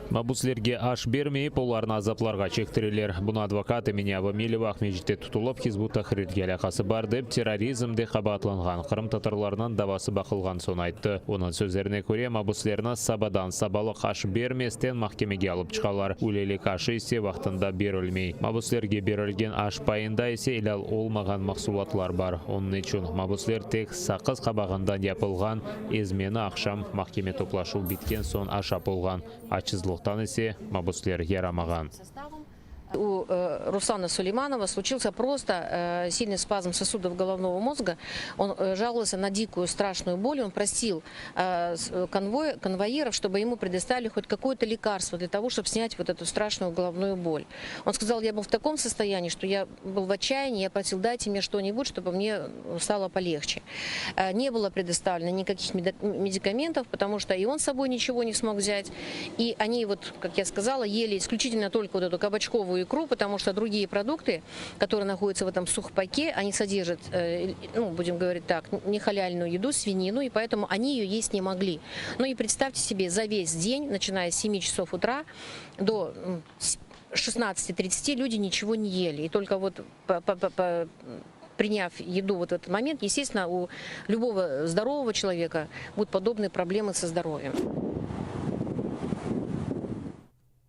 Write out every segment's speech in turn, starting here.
Мабуслерге аш бермей, поларна азапларга чектирилер. Буны адвокат Эмине Абамилева Ахмежитте тутулып, Хизбут Тахрирге алакасы бар деп терроризмде кабатланган Кырым татарларынан давасы бакылган сон айтты. Onun сөздеріне көре, мабуслерна сабадан сабалы аш берместен махкемеге алып чыгалар. Үлелик ашы исе вактында берилмей. Мабуслерге берилген аш пайында исе илал олмаган максулатлар бар. Onun үчүн мабуслер тек сакыз кабагындан япылган эзмени акшам махкеме топлашуу биткен сон аш апылган. Ачызлыктан исе мабуслер ярамаган. У Руслана Сулейманова случился просто сильный спазм сосудов головного мозга. Он жаловался на дикую страшную боль. Он просил конвоиров, чтобы ему предоставили хоть какое-то лекарство для того, чтобы снять вот эту страшную головную боль. Он сказал, я был в таком состоянии, что я был в отчаянии. Я просил, дайте мне что-нибудь, чтобы мне стало полегче. Не было предоставлено никаких медикаментов, потому что и он с собой ничего не смог взять. И они, вот, как я сказала, ели исключительно только вот эту кабачковую икру, потому что другие продукты, которые находятся в этом сухпайке, они содержат, ну, будем говорить так, нехаляльную еду, свинину, и поэтому они ее есть не могли. Ну и представьте себе, за весь день, начиная с 7 часов утра до 16:30, люди ничего не ели. И только вот приняв еду вот в этот момент, естественно, у любого здорового человека будут подобные проблемы со здоровьем.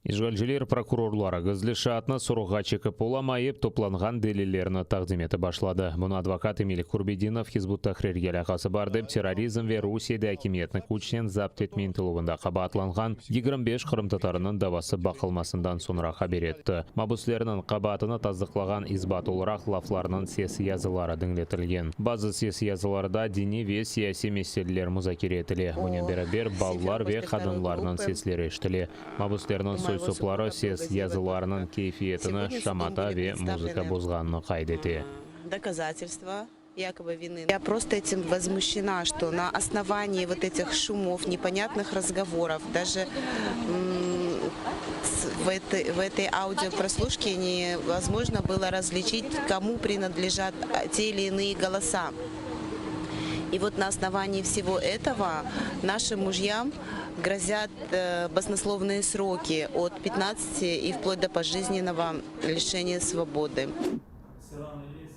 Ижгалжилер прокурорлары гызлы шатны суруға чекіп оламайып топланған делилеріні тақдим еті башлады. Бұны адвокат Эмиль Курбединов Хизбут Тахрирге алакасы бар деп терроризм ве Русияда әкиметні күчінен запт етмейін тылуында қабатланған 25 Кырым татарының давасы бақылмасындан сонра хабер етті. Мабуслерінің қабатыны таздықлаған избат оларақ лафларының сес язылары діңлетілген. Базы сес языларда дини ве сияси меселелер музакер етілі. Мұнен бәрібер баллар ве қадынларының сеслері ештілі. Мабуслерінің соплары сес языларының кейфиетіні шамата ве музыка бозғанны қайдеті. Доказательства якобы вины. Я просто этим возмущена, что на основании вот этих шумов, непонятных разговоров, даже в этой аудиопрослушке невозможно было различить, кому принадлежат те или иные голоса. И вот на основании всего этого нашим мужьям грозят баснословные сроки от 15 и вплоть до пожизненного лишения свободы.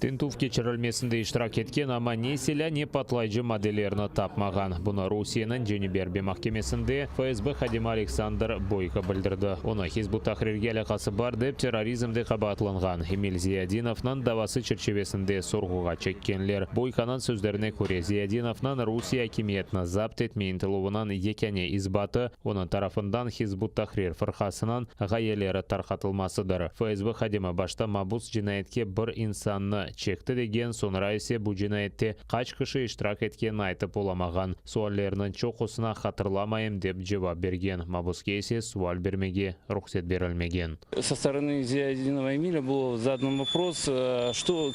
Тентув кечірілмесінде иштирак еткен, ама не селя, не патлайжы моделеріні тапмаған. Бұны Русияның Женебербе махкемесінде ФСБ Хадима Александр Бойко білдірді. Оны Хизбут Тахрирге алакасы бар деп терроризмде қабатланған. Эмиль Зиядиновнан давасы черчевесінде сорғуға чеккенлер. Бойканан сөздеріне көре Зиядиновнан Русия әкиметіні запт етмейін тылуынан екене избаты, оның тарафындан Хизбут Тахрир фырқасынан ғайелері тарқатылмасыдыр. ФСБ Хадима башта мабус жинайетке бір инсанны чекті деген, сонра есе бұл жинайетте қач кіші иштирак еткен айтып оламаған. Суаллерінің чоқысына қатырламайым деп жауап берген. Мабуске есе суал бермеге рұқсет берілмеген. Со стороны Зиядинова Эмиля был задан вопрос,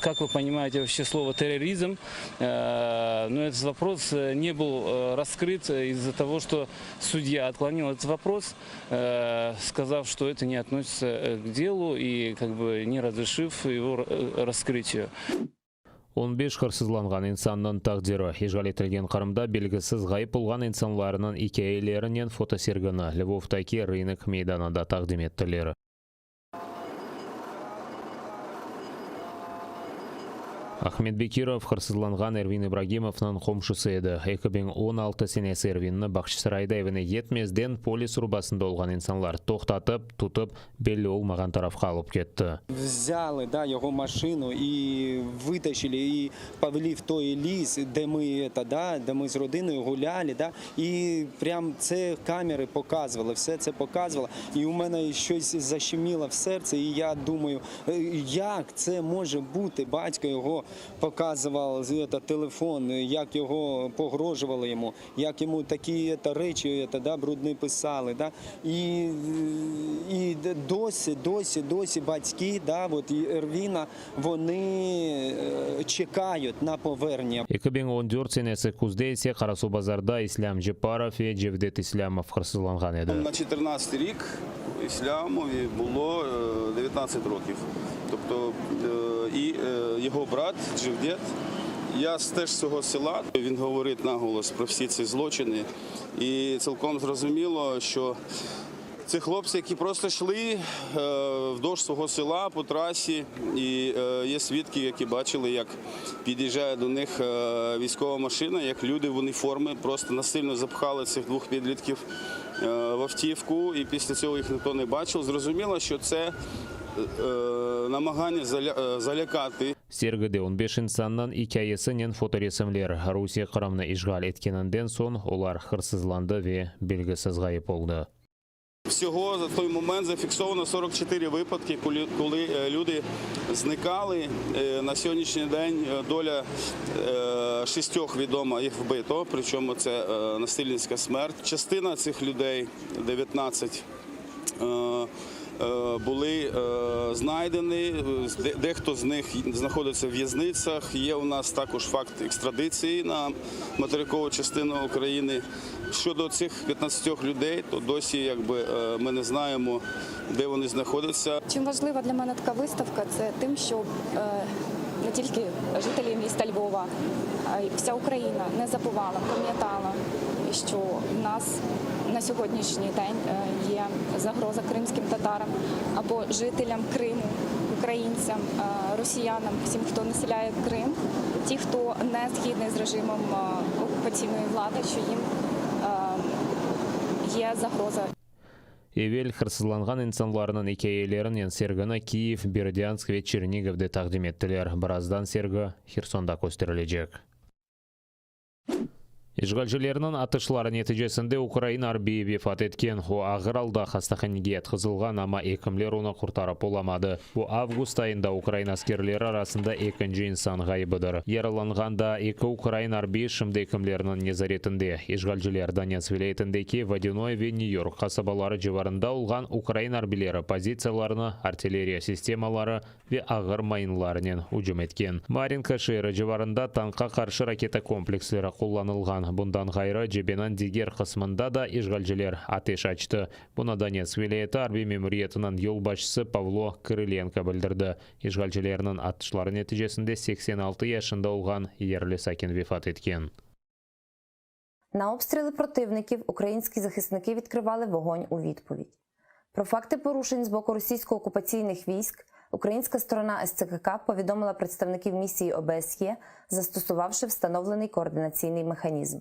как вы понимаете вообще слово терроризм. Но этот вопрос не был раскрыт из-за того, что судья отклонил этот вопрос, сказав, что это не относится к делу и как бы не разрешив его раскрытию. 15 қырсызланған инсанның тағдиры. Ежғал етілген Қырымда белгісіз ғайып болған инсанларының икейлерінен фотосергіні Львовтаки рынок мейданында тақдим еттілері. Ахмед Бекиров қырсызланған Эрвин Ибрагимовның қомшысы еді. 2016 сенесі Эрвинні Бақшысарайда евіне етмезден полис рубасында олған инсанлар тоқтатып, тұтып, белі олмаған тарафқа алып кетті. Взяли його машину і витащили, і повели в той ліс, де ми з родиною гуляли. І прям це камери показували, все це показувало. І у мене щось защеміло в серці, і я думаю, як це може бути, батько його показував телефон, як його погрожували йому, як йому такі речі брудні писали. І досі батьки Ервіна, вони чекають на повернення. 2014 сенесі күзде есе Қарасу базарда Ислам Жепаров і Джевдет Ислямов қырсызланған еді. На 14 рік Ислямові було 19 років. Тобто і його брат Джевдет, я теж з цього села, він говорить наголос про всі ці злочини. І цілком зрозуміло, що Це хлопці, які просто йшли вдовж свого села по трасі, і є свідки, які бачили, як під'їжджає до них військова машина, як люди в уніформі просто насильно запхали цих двох підлітків в автівку, і після цього їх ніхто не бачив. Зрозуміло, що це намагання залякати. Сергіде 15 insandan hikayesinin fotoresimler Rusiya Qrimni ishg'ol etganidan so'ng ular hırsızlandı ve belgisiz g'oyib bo'ldi. Всього за той момент зафіксовано 44 випадки, коли люди зникали. На сьогоднішній день доля 6 відома, їх вбито, причому це насильницька смерть. Частина цих людей, 19, були знайдені, дехто з них знаходиться в в'язницях. Є у нас також факт екстрадиції на материкову частину України. Щодо цих 15 людей, то досі ми не знаємо, де вони знаходяться. Чим важлива для мене така виставка, це тим, що не тільки жителі міста Львова, а й вся Україна не забувала, пам'ятала, що в нас на сьогоднішній день є загроза кримським татарам або жителям Криму, українцям, росіянам, всім, хто населяє Крим, ті, хто не згідний з режимом окупаційної влади, що їм є загроза. Evvel hırsızlangan insanlarının hikayelerini sergini Kiyev, Berdiansk ve Chernigiv'de taqdim ettiler. Birazdan sergi Xersonda gösterilecek. Işgalchilerinin atışları neticesinde Ukraina harbiyi vefat etken. O ağır halda hastahanege yetkazılgan ama hekimler onu kurtarıp olamadı. Bu avgust ayında Ukraina askerleri arasında ikinci insan gaybıdır. Yaralanganda iki Ukraina harbiyi şimdi hekimlerinin nezaretinde. Işgalchiler Donetsk vilayetindeki Vadinoy ve New York kasabaları civarında olgan Ukraina harbileri pozisiyalarını, artilleriya sistemaları ve ağır mayınlarının hücum etken. Marinka şehri civarında tanka karşı raketa kompleksleri kullanılgan. Bundan gayrı Cebenan diğer kısmında da işgalciler ateş açtı. Buna Donetsk vilayeti harbi memuriyetinin yolbaşçısı Pavlo Kirilenko bildirdi. İşgalcilerinin atışları neticesinde 86 yaşında olgan yerli sakin vefat etken. На обстріли противників українські захисники відкривали вогонь у відповідь. Про факти порушень з боку російсько-окупаційних військ українська сторона СЦКК повідомила представників місії ОБСЄ, застосувавши встановлений координаційний механізм.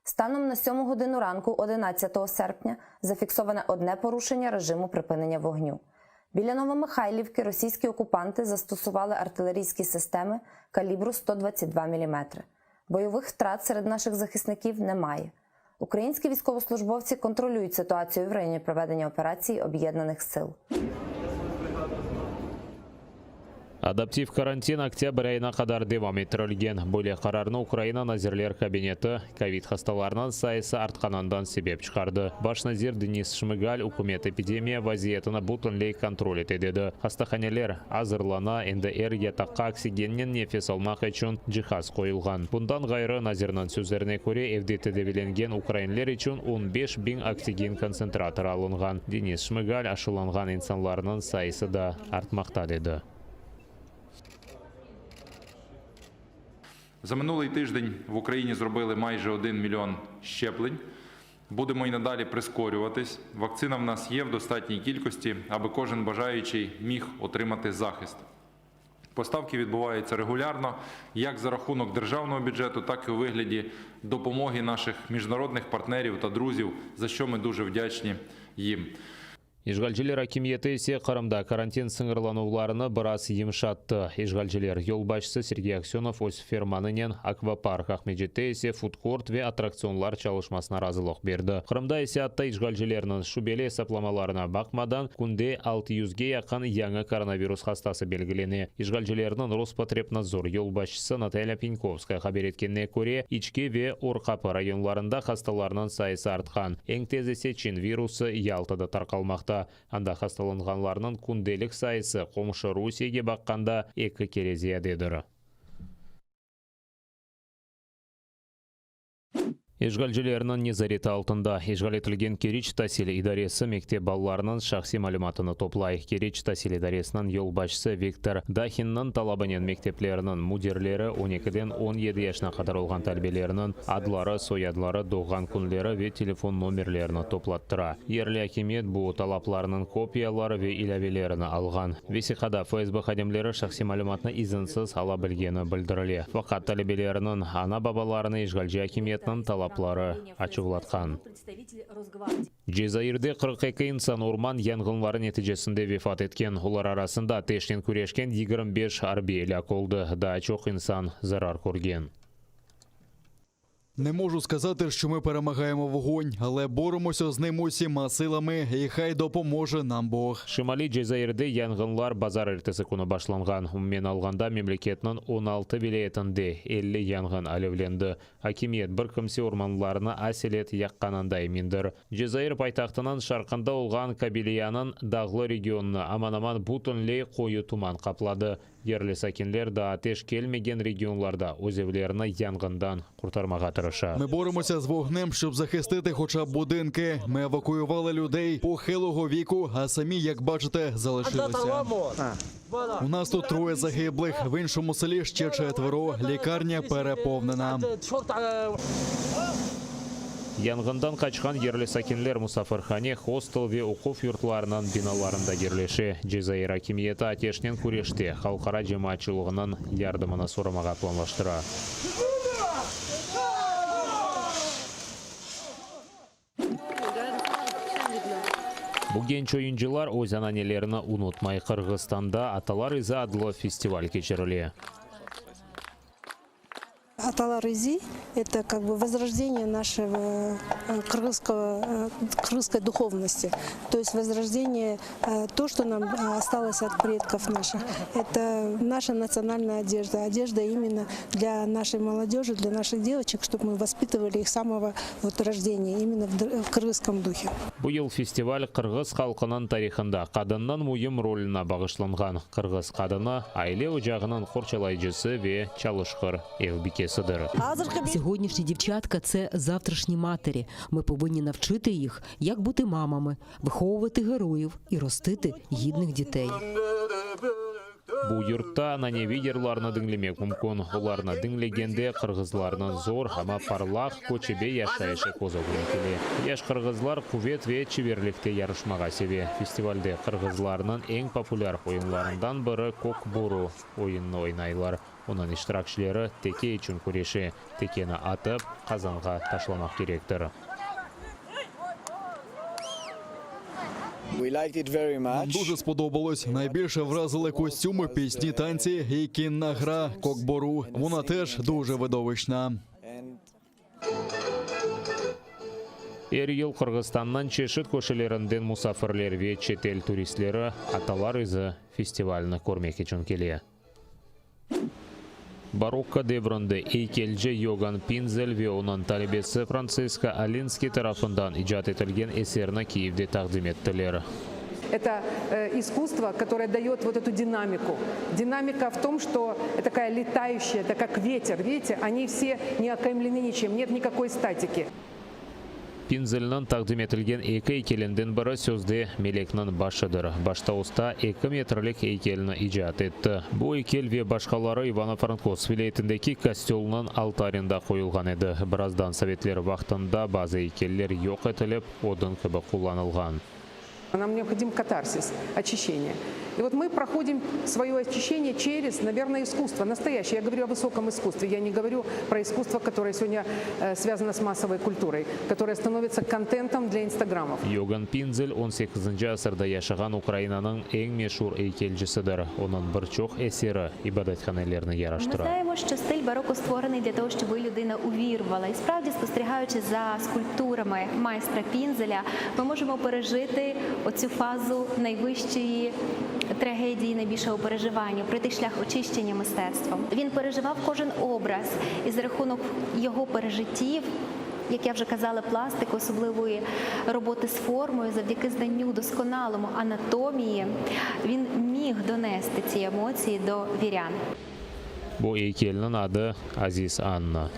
Станом на 7 годину ранку 11 серпня зафіксоване одне порушення режиму припинення вогню. Біля Новомихайлівки російські окупанти застосували артилерійські системи калібру 122 мм. Бойових втрат серед наших захисників немає. Українські військовослужбовці контролюють ситуацію в районі проведення операції Об'єднаних сил. Адаптив карантин октябрь ayına kadar devam ettirilgen. Böyle kararını Ukraina Nazirler Kabineti COVID hastalarının sayısı artkanından sebep çıkardı. Baş nazir Denis Şmygal hükümet epidemiya vaziyetini butunlay kontrol etedi. Hastahaneler hazırlana, endi yatakka oksigenle nefes almak için cihaz koyulgan. Bundan gayrı nazirinin sözlerine göre evde tedavilengen Ukraynalar için 15.000 oksigen konsentratorı alıngan. Denis Şmygal aşılangan insanların sayısı da artmakta dedi. За минулий тиждень в Україні зробили майже 1 мільйон щеплень. Будемо і надалі прискорюватись. Вакцина в нас є в достатній кількості, аби кожен бажаючий міг отримати захист. Поставки відбуваються регулярно, як за рахунок державного бюджету, так і у вигляді допомоги наших міжнародних партнерів та друзів, за що ми дуже вдячні їм. İşgalciler hakimiyeti ise Kırım'da karantin sınırlanuvlarını biraz yumuşattı. İşgalciler yolbaşçısı Sergey Aksyonov öz fermanının akvapark Ahmedjet'te ise food court ve atraksiyonlar çalışmasına razılık verdi. Kırım'da ise hatta işgalcilerinin şüpheli hesaplamalarına bakmadan günde 600'ge yakın yangi koronavirus hastası belgileni. İşgalcilerinin Rospotrebnadzor yolbaşçısı Natalya Pinkovskaya haber etkenine göre İçki ve Orkapı rayonlarında hastalarının sayısı artkan. En tez ise Çin virusu Yaltada tarqalmakta. Анда hastalanğanlarının kundelik sayısı komşu Rusiyaga baqqanda 2 kere ziyadedir. Ишгалжилерінің незареті алтында. Ишгал етілген Керич тәсіл идаресі мектеп балаларының шақси малюматыны топлай. Керич тәсіл идаресінің ел башысы Виктор Дахинның талабанен мектеплерінің мудерлері 12-ден 17 яшына қадар олған тәрбиелерінің адлары, соядлары, доған күнлері ве телефон номерлеріні топлаттыра. Ерлі әкемет бұл талапларының копиялары ве иләвелеріні алған. Весиқада ФСБ қадемлері шақси малюматыны изінсіз ала білгені білдірілі. Фақат тәлебелерінің ана бабаларыны Ишгалжи әкеметінің талаплары ачуғлатқан. Джезайырде 42 инсан орман янгынлары нәтижесінде вефат еткен. Олар арасында тештен күрешкен 25 арби ляк олды, да чоқ инсан зарар көрген. Не можу сказати, що ми перемагаємо вогонь, але боремося з ним усіма силами, і хай допоможе нам Бог. Шимали Джезайырде янгынлар базар ертесі күні башланған. Мен алғанда мемлекетінің 16 вилаетінде 50 янгын алевленді. Акимет бір кімсе орманларына әселет яққанандай мендір. Джезайыр пайтақтынан шарқында олған Кабилияның дағлы регионына аман-аман бұтынлей қойы туман қаплады. Ерлі сәкенлер да атеш келмеген регіонларда өзевлеріні янгындан құртармаға тырыша. Ми боремося з вогнем, щоб захистити хоча б будинки. Ми евакуювали людей похилого віку, а самі, як бачите, залишилися. У нас тут 3 загиблих, в іншому селі ще 4, лікарня переповнена. Янгындан қачқан ерлі сәкенлер Мұсафырхане, хостел ве оқуф юртларынан биналарында ерлеші. Джезайыр акимиеті атешнен көреште, халқара жематшылығынан ярдымына сорамаға планлаштыра. Бұл genç oyuncular өз ананелеріні ұнытмай Қырғызстанда Аталар Изі адлы фестиваль кечірілі. Аталар Изи – это как бы возрождение нашего кыргызской духовности. То есть возрождение то, что нам осталось от предков наших. Это наша национальная одежда. Одежда именно для нашей молодежи, для наших девочек, чтобы мы воспитывали их с самого рождения, именно в кыргызском духе. Бұл фестиваль Қырғыз халқының тарихында қадынның мұйым ролына бағышланған. Қырғыз қадыны айле очағының қорчалайжысы ве чалышқыр евбекесі. Сьогоднішні дівчатка – це завтрашні матері. Ми повинні навчити їх, як бути мамами, виховувати героїв і ростити гідних дітей. Бұл юртта наневидерларны діңлемек мүмкін. Оларны діңлегенде қырғызларның зор, ама парлақ көчебе яшайшы козығын келе. Яш қырғызлар құвет ве чеверлікте ярышмаға себе. Фестивальде қырғызларның ең популяр ойынларından бірі көк бору ойынны ойнайлар. Оның іштиракшілері теке үшін көреші. Текені атып, қазанға ташламақ керектір. Нам дуже сподобалось. Найбільше вразили костюми, пісні, танці і кінна гра кокбору. Вона теж дуже видовищна. Әр ел Қырғызстаннан чешет көшелерінден мұсафірлер ве четел туристлері Аталар Изі фестиваліні көрмек үшін келе. Барокко Девронды Эйкелджи Йоган Пинзель ве оның талебесі Франциско Алинский тарапынан иджат етілген эсерні Киевде тақдим еттілер. Это искусство, которое дает вот эту динамику. Динамика в том, что это такая летающая, это как ветер. Видите, они все не окаймлены ничем, нет никакой статики. Пинзелінің тақдим етілген екі эйкелінден бірі сөзде мелекнің башыдыр. Башта уста 2 метрлік эйкеліні иджат етті. Бұл эйкел ве башқалары Ивано-Франковск вилаетіндегі костелінің алтарында қойылған еді. Біраздан советлер вақтында базы эйкеллер жоқ етіліп, одын кібі қоланылған. Нам необходим катарсис, очищение. И вот мы проходим свое очищение через, наверное, искусство настоящее. Я говорю о высоком искусстве. Я не говорю про искусство, которое сегодня связано с массовой культурой, которое становится контентом для инстаграмов. Йоган Пинзель 18-й асырда яшаған Украинаның ең мешур эйкелджісідір. Оның бір чоқ есері ібадатханелерні яраштыра. Ми знаємо, що стиль бароко створений для того, щоб людина увірувала. І справді, спостерігаючи за скульптурами майстра Пінзеля, ми можемо пережити оцю фазу найвищої трагедії, найбільшого переживання, пройти шлях очищення мистецтвом. Він переживав кожен образ, і за рахунок його пережиттів, як я вже казала, пластик, особливої роботи з формою, завдяки знанню досконалому анатомії, він міг донести ці емоції до вірян. Бо эйкелінің ады Азиз Анна.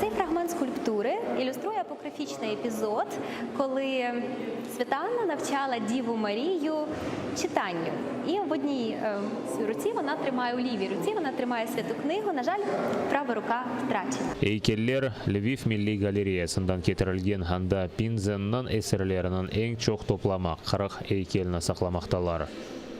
Цей фрагмент скульптури, ілюструє апокрифічний епізод, коли Світлана навчала Діву Марію читанню. І в одній руці вона тримає, у лівій руці вона тримає святу книгу. На жаль, права рука втрачена. Эйкеллер Львив Милли галереясындан кетирилген анда Пинзеннин эсерлеринин эң чоң топламак 40 эйкелни сакламакталар.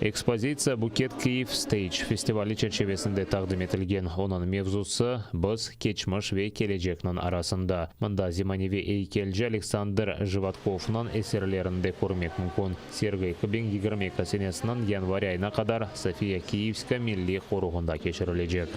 Экспозиция «Букет Киев Стейдж» фестивалі чечевесінде тақдым етілген. Оның мевзусы «Біз кечмыш ве кележекнің арасында». Мында зиманеви эйкелжі Александр Животковның эсерлерінде көрмек мүмкін. Сергей Кыбин 20 сенесінің январь айына қадар София Киевска милли қорығында кешірілежек.